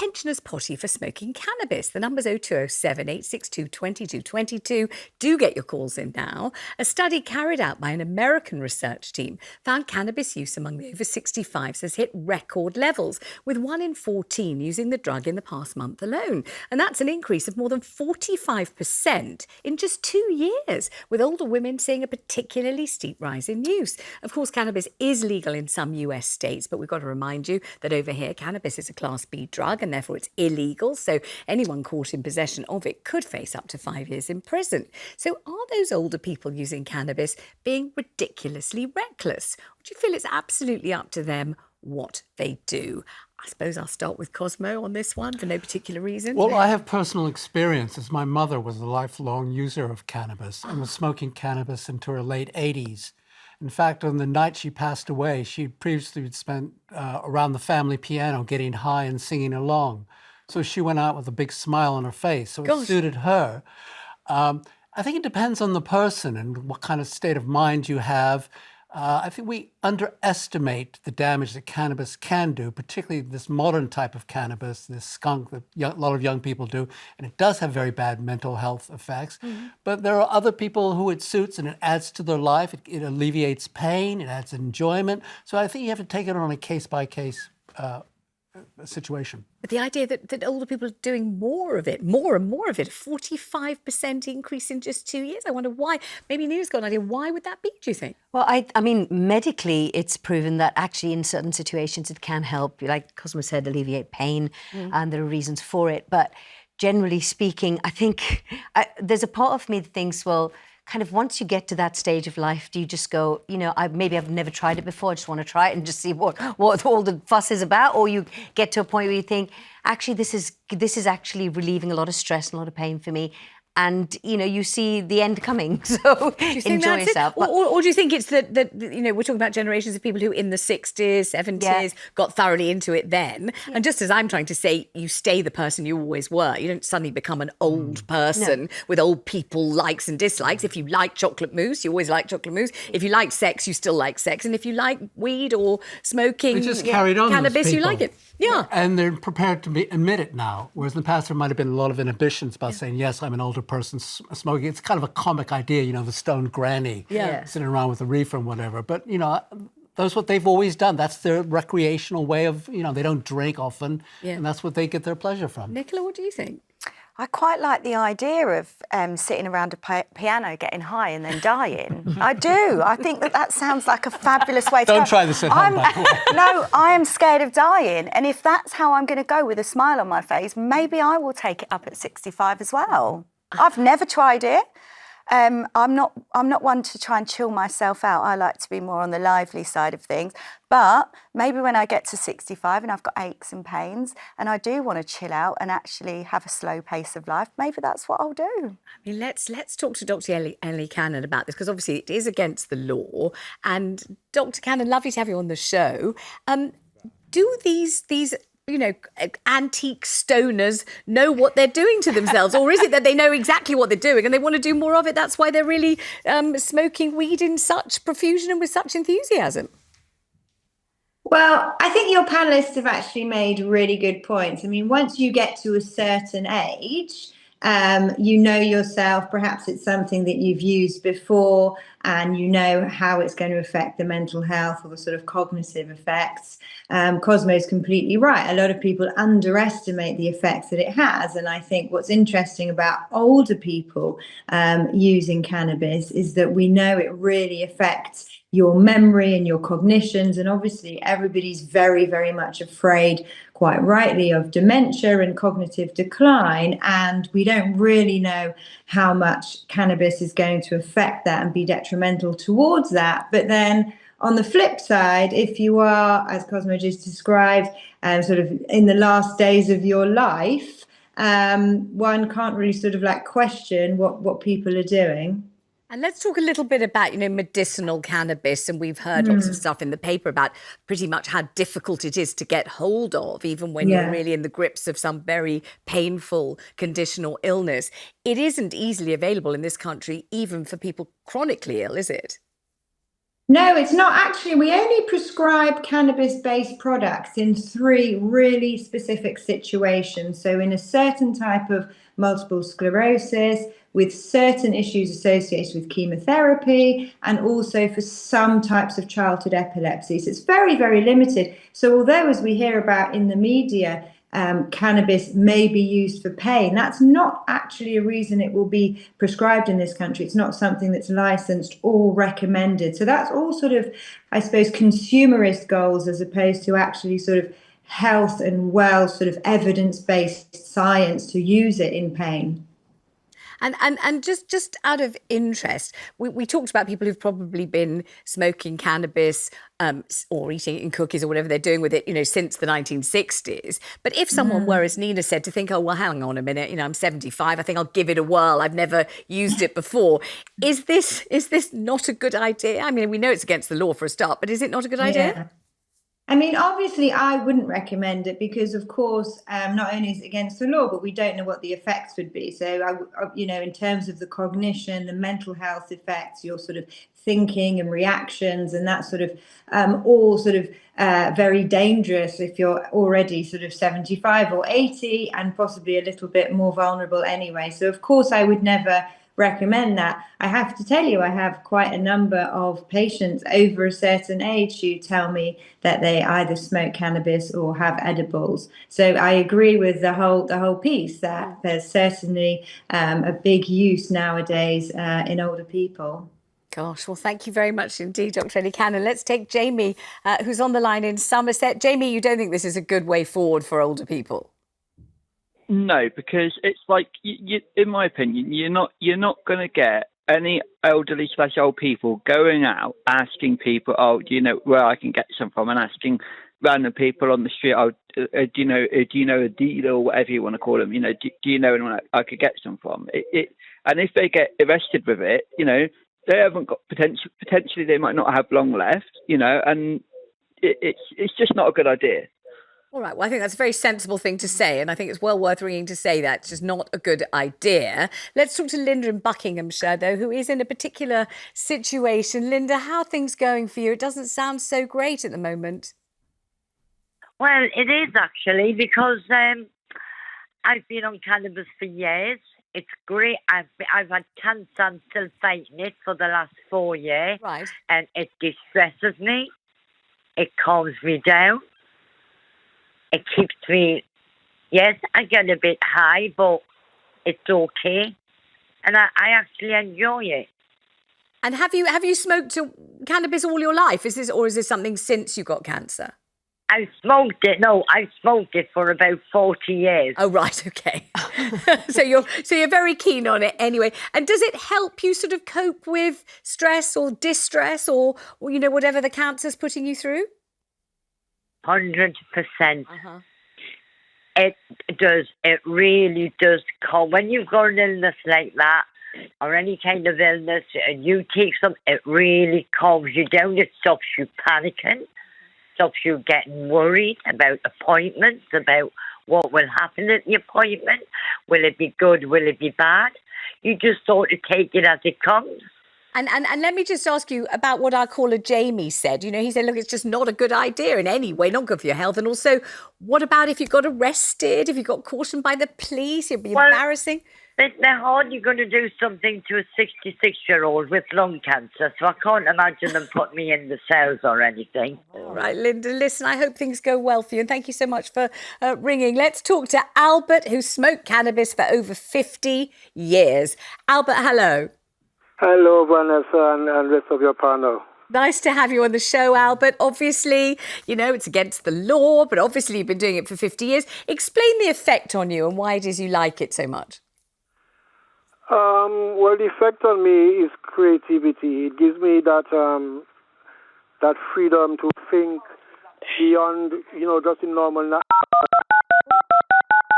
pensioners' potty for smoking cannabis. The number's 0207 862 2222. Do get your calls in now. A study carried out by an American research team found cannabis use among the over 65s has hit record levels, with 1 in 14 using the drug in the past month alone. And that's an increase of more than 45% in just 2 years, with older women seeing a particularly steep rise in use. Of course, cannabis is legal in some US states, but we've got to remind you that over here, cannabis is a Class B drug and therefore it's illegal. So anyone caught in possession of it could face up to 5 years in prison. So are those older people using cannabis being ridiculously reckless? Or do you feel it's absolutely up to them what they do? I suppose I'll start with Cosmo on this one for no particular reason. Well, I have personal experience as my mother was a lifelong user of cannabis and was smoking cannabis into her late 80s. In fact, on the night she passed away, she previously spent around the family piano getting high and singing along. So she went out with a big smile on her face, so it suited her. I think it depends on the person and what kind of state of mind you have. I think we underestimate the damage that cannabis can do, particularly this modern type of cannabis, this skunk that a lot of young people do, and it does have very bad mental health effects. Mm-hmm. But there are other people who it suits and it adds to their life. It alleviates pain, it adds enjoyment. So I think you have to take it on a case-by-case situation. But the idea that older people are doing more and more of it, a 45% increase in just 2 years. I wonder why. Maybe Nina's got an idea. Why would that be, do you think? Well, I mean, medically, it's proven that actually in certain situations it can help, like Cosmo said, alleviate pain, and there are reasons for it. But generally speaking, I think there's a part of me that thinks, well, kind of once you get to that stage of life, do you just go, you know, maybe I've never tried it before, I just want to try it and just see what all the fuss is about? Or you get to a point where you think, actually, this is actually relieving a lot of stress and a lot of pain for me. And, you know, you see the end coming, so enjoy yourself. Or do you think it's that, you know, we're talking about generations of people who in the 60s, 70s got thoroughly into it then. Yeah. And just as I'm trying to say, you stay the person you always were. You don't suddenly become an old person with old people likes and dislikes. If you like chocolate mousse, you always like chocolate mousse. If you like sex, you still like sex. And if you like weed or smoking cannabis, you like it. Yeah. And they're prepared to admit it now. Whereas in the past, there might have been a lot of inhibitions about saying, yes, I'm an older person smoking. It's kind of a comic idea, you know, the stoned granny sitting around with a reefer and whatever. But, you know, that's what they've always done. That's their recreational way of, you know, they don't drink often. Yeah. And that's what they get their pleasure from. Nicola, what do you think? I quite like the idea of sitting around a piano, getting high and then dying. I do. I think that sounds like a fabulous way to go. Don't try this at home, by the way. No, I am scared of dying. And if that's how I'm going to go with a smile on my face, maybe I will take it up at 65 as well. I've never tried it. I'm not one to try and chill myself out. I like to be more on the lively side of things. But maybe when I get to 65 and I've got aches and pains and I do want to chill out and actually have a slow pace of life, maybe that's what I'll do. I mean, let's talk to Dr. Ellie Cannon about this, because obviously it is against the law. And Dr. Cannon, lovely to have you on the show. Do these you know, antique stoners know what they're doing to themselves? Or is it that they know exactly what they're doing and they want to do more of it? That's why they're really smoking weed in such profusion and with such enthusiasm. Well, I think your panellists have actually made really good points. I mean, once you get to a certain age, you know yourself, perhaps it's something that you've used before and you know how it's going to affect the mental health or the sort of cognitive effects. Cosmo's completely right. A lot of people underestimate the effects that it has. And I think what's interesting about older people using cannabis is that we know it really affects your memory and your cognitions. And obviously everybody's very, very much afraid, quite rightly, of dementia and cognitive decline. And we don't really know how much cannabis is going to affect that and be detrimental towards that. But then on the flip side, if you are, as Cosmo just described, sort of in the last days of your life, one can't really sort of like question what people are doing. And let's talk a little bit about, you know, medicinal cannabis. And we've heard lots of stuff in the paper about pretty much how difficult it is to get hold of, even when you're really in the grips of some very painful condition or illness. It isn't easily available in this country, even for people chronically ill, is it? No, it's not actually. We only prescribe cannabis-based products in 3 really specific situations. So, in a certain type of multiple sclerosis, with certain issues associated with chemotherapy, and also for some types of childhood epilepsy. So, it's very, very limited. So, although, as we hear about in the media, cannabis may be used for pain. That's not actually a reason it will be prescribed in this country. It's not something that's licensed or recommended. So that's all sort of, I suppose, consumerist goals as opposed to actually sort of health and well sort of evidence-based science to use it in pain. And just out of interest, we talked about people who've probably been smoking cannabis or eating it in cookies or whatever they're doing with it, since the 1960s. But if someone were, as Nina said, to think, oh, well, hang on a minute, I'm 75, I think I'll give it a whirl. I've never used it before. Is this not a good idea? I mean, we know it's against the law for a start, but is it not a good idea? Yeah. I mean, obviously, I wouldn't recommend it because, of course, not only is it against the law, but we don't know what the effects would be. So, in terms of the cognition, the mental health effects, your sort of thinking and reactions, and that sort of all sort of very dangerous if you're already sort of 75 or 80 and possibly a little bit more vulnerable anyway. So, of course, I would never recommend that. I have to tell you, I have quite a number of patients over a certain age who tell me that they either smoke cannabis or have edibles. So I agree with the whole piece that there's certainly a big use nowadays in older people. Gosh, well, thank you very much indeed, Dr. Ellie Cannon. Let's take Jamie, who's on the line in Somerset. Jamie, you don't think this is a good way forward for older people? No, because it's like, in my opinion, you're not going to get any elderly / old people going out asking people, oh, do you know where I can get some from, and asking random people on the street, oh, do you know a dealer or whatever you want to call them, do you know anyone I could get some from? And if they get arrested with it, they haven't got potentially they might not have long left, and it's just not a good idea. All right. Well, I think that's a very sensible thing to say, and I think it's well worth ringing to say that. It's just not a good idea. Let's talk to Linda in Buckinghamshire, though, who is in a particular situation. Linda, how are things going for you? It doesn't sound so great at the moment. Well, it is actually, because I've been on cannabis for years. It's great. I've had cancer and still fighting it for the last 4 years. Right. And it distresses me. It calms me down. It keeps me, yes, I get a bit high, but it's okay. And I actually enjoy it. And have you smoked cannabis all your life? Is this something since you got cancer? I've smoked it for about 40 years. Oh, right, okay. So you're very keen on it anyway. And does it help you sort of cope with stress or distress or whatever the cancer's putting you through? 100%. It does. It really does calm. When you've got an illness like that, or any kind of illness, and you take some, it really calms you down. It stops you panicking, stops you getting worried about appointments, about what will happen at the appointment. Will it be good? Will it be bad? You just sort of take it as it comes. And let me just ask you about what our caller Jamie said. He said, look, it's just not a good idea in any way, not good for your health. And also, what about if you got arrested, if you got cautioned by the police? It'd be embarrassing. How are you going to do something to a 66-year-old with lung cancer? So I can't imagine them put me in the cells or anything. All right, Linda, listen, I hope things go well for you. And thank you so much for ringing. Let's talk to Albert, who smoked cannabis for over 50 years. Albert, hello. Hello, Vanessa, and rest of your panel. Nice to have you on the show, Albert. Obviously, it's against the law, but obviously you've been doing it for 50 years. Explain the effect on you and why it is you like it so much. Well, the effect on me is creativity. It gives me that freedom to think beyond, just the normal. I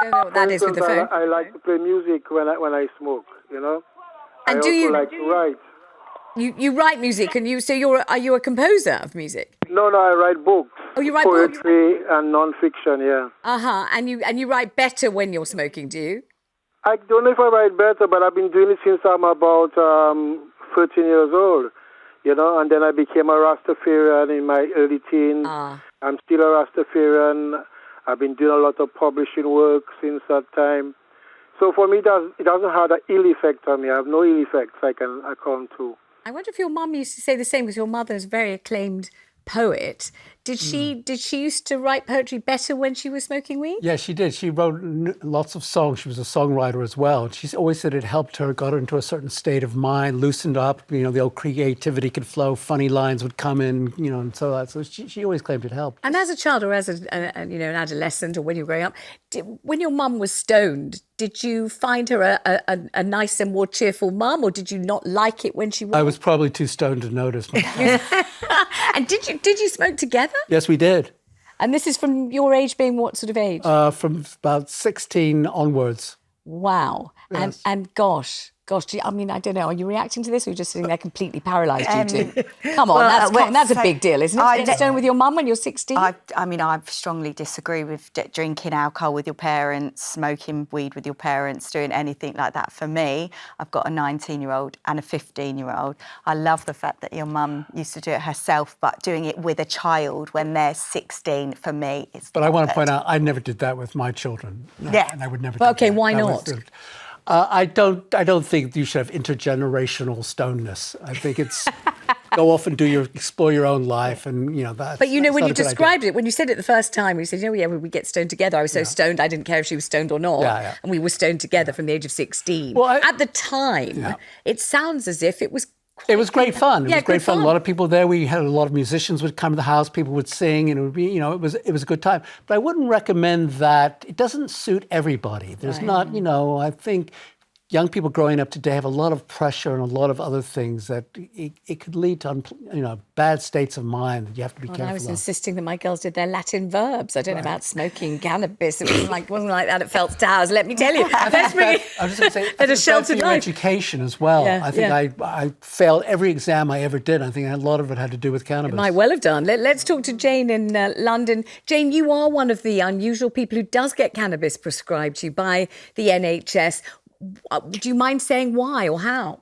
don't know what that is with the phone. I like to play music when I smoke, And I also like to write. You write music, and are you a composer of music? No, I write books. Oh, you write poetry and non-fiction, yeah. And you write better when you're smoking, do you? I don't know if I write better, but I've been doing it since I'm about 13 years old. you know, and then I became a Rastafarian in my early teens. I'm still a Rastafarian. I've been doing a lot of publishing work since that time. So for me, it doesn't have an ill effect on me. I have no ill effects I can account to. I wonder if your mum used to say the same, because your mother is a very acclaimed poet. Did she used to write poetry better when she was smoking weed? Yeah, she did. She wrote lots of songs. She was a songwriter as well. She's always said it helped her, got her into a certain state of mind, loosened up. You know, the old creativity could flow, funny lines would come in, you know, and so that. So she always claimed it helped. And as a child, or as an adolescent, or when you were growing up, when your mum was stoned, did you find her a nice and more cheerful mum, or did you not like it when she was? I was probably too stoned to notice. And did you smoke together? Yes, we did. And this is from your age being what sort of age? From about 16 onwards. Wow. Yes. And gosh, I mean, I don't know. Are you reacting to this, or are you just sitting there completely paralysed? Come on, that's a big deal, isn't it? Getting stoned with your mum when you're 16? I mean, I strongly disagree with drinking alcohol with your parents, smoking weed with your parents, doing anything like that. For me, I've got a 19-year-old and a 15-year-old. I love the fact that your mum used to do it herself, but doing it with a child when they're 16, for me, it's But I want to point out, I never did that with my children. No, Yeah. And I would never do Okay, that. why That not? I don't think you should have intergenerational stoneness. I think it's go off and explore your own life, and you know that. But you know, when you described it, when you said it the first time, you said, "Oh yeah, we get stoned together." I was so stoned, I didn't care if she was stoned or not, and we were stoned together from the age of 16. Well, at the time, it sounds as if it was. It was great fun. It was great fun. fun. A lot of people there. We had a lot of musicians would come to the house. People would sing, and it would be, you know, it was a good time. But I wouldn't recommend that. It doesn't suit everybody. There's not, you know, I think young people growing up today have a lot of pressure and a lot of other things that it could lead to, you know, bad states of mind that you have to be careful of. I was insisting that my girls did their Latin verbs. I don't know about smoking cannabis. It wasn't like that at Phelps Towers, let me tell you. I'm just going to say, Had a sheltered your life. education as well. Yeah, I think I failed every exam I ever did. I think a lot of it had to do with cannabis. Might well have done. Let's talk to Jane in London. Jane, you are one of the unusual people who does get cannabis prescribed to you by the NHS. Do you mind saying why or how?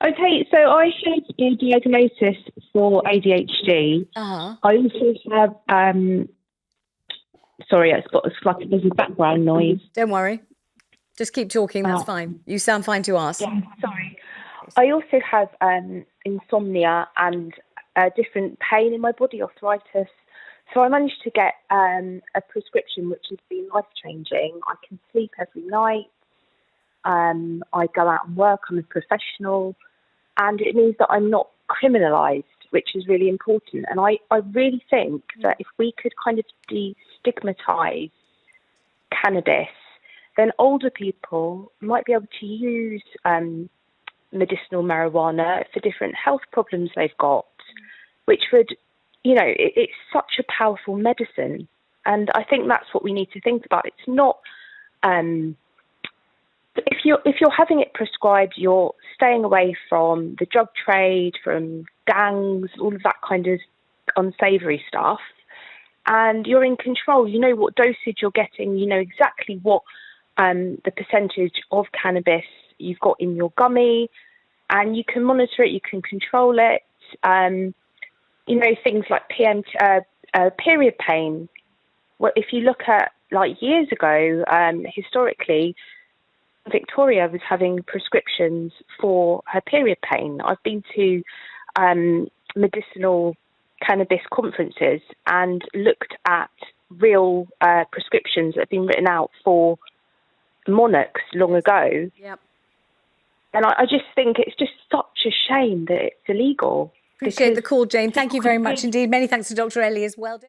Okay, so I had a diagnosis for ADHD. I also have, sorry, it's like there's a background noise. Don't worry. Just keep talking, that's fine. You sound fine to us. Yeah, sorry. I also have insomnia and different pain in my body, arthritis. So I managed to get a prescription which has been life-changing. I can sleep every night. I go out and work, I'm a professional, and it means that I'm not criminalised, which is really important. And I really think that if we could kind of destigmatise cannabis, then older people might be able to use medicinal marijuana for different health problems they've got, which would, you know, it's such a powerful medicine. And I think that's what we need to think about. It's not... If you're having it prescribed, you're staying away from the drug trade, from gangs, all of that kind of unsavoury stuff, and you're in control. You know what dosage you're getting. You know exactly what the percentage of cannabis you've got in your gummy, and you can monitor it. You can control it. You know, things like period pain. Well, if you look at like years ago, historically, Victoria was having prescriptions for her period pain. I've been to medicinal cannabis conferences and looked at real prescriptions that have been written out for monarchs long ago. Yep. And I just think it's just such a shame that it's illegal. Appreciate the call, Jane. Thank you very much indeed. Many thanks to Dr. Ellie as well.